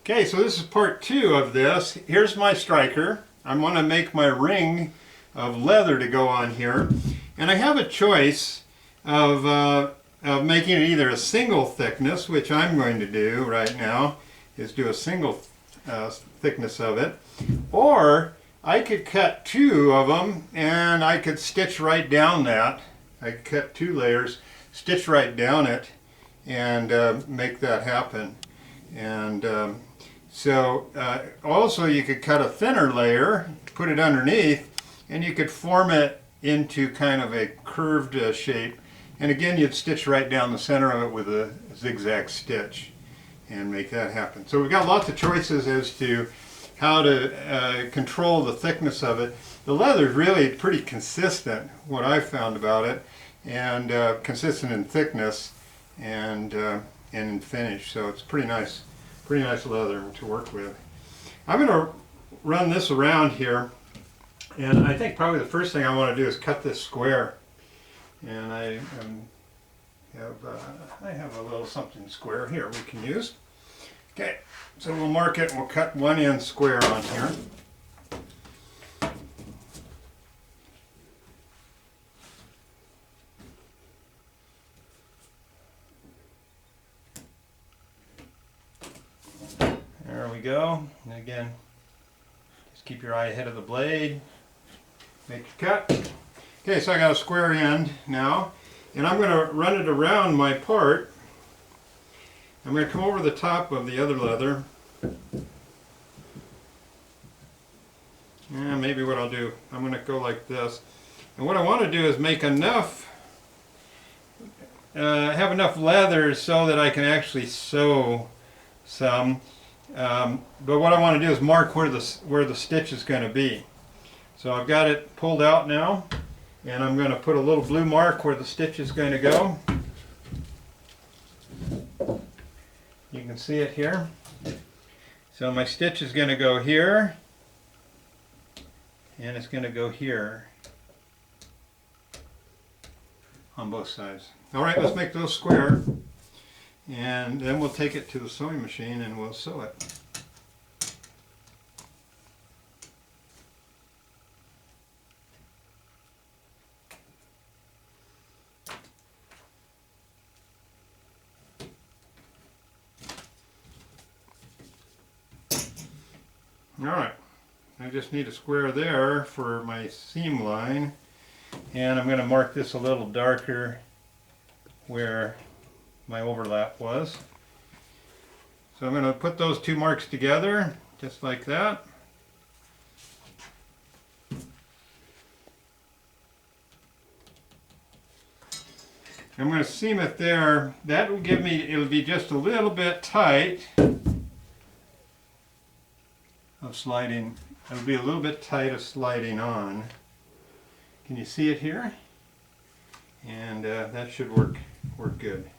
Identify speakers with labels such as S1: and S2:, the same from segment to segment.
S1: Okay, so this is part 2 of this. Here's my striker. I'm going to make my ring of leather to go on here. And I have a choice of making it either a single thickness, which I'm going to do right now, is do a single thickness of it. Or I could cut 2 of them and I could stitch right down that. I could cut 2 layers, stitch right down it, and make that happen. And also you could cut a thinner layer, put it underneath, and you could form it into kind of a curved shape. And again, you'd stitch right down the center of it with a zigzag stitch and make that happen. So we've got lots of choices as to how to control the thickness of it. The leather is really pretty consistent, what I've found about it, and consistent in thickness and in finish. So it's pretty nice leather to work with. I'm going to run this around here, and I think probably the first thing I want to do is cut this square. And I have a little something square here we can use. Okay, so we'll mark it and we'll cut one end square on here. There we go. And again, just keep your eye ahead of the blade. Make your cut. Okay, so I got a square end now, and I'm going to run it around my part. I'm going to come over the top of the other leather. And maybe what I'll do, I'm going to go like this. And what I want to do is make enough, have enough leather so that I can actually sew some. But what I want to do is mark where the stitch is going to be. So I've got it pulled out now, and I'm going to put a little blue mark where the stitch is going to go. You can see it here. So my stitch is going to go here, and it's going to go here on both sides. Alright, let's make those square, and then we'll take it to the sewing machine and we'll sew it. Alright, I just need a square there for my seam line, and I'm going to mark this a little darker where my overlap was. So I'm going to put those 2 marks together just like that. I'm going to seam it there. That will give me, it'll be just a little bit tight of sliding. It'll be a little bit tight of sliding on. Can you see it here? And that should work good.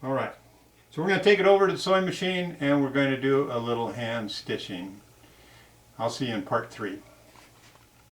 S1: All right. So we're going to take it over to the sewing machine and we're going to do a little hand stitching. I'll see you in part 3.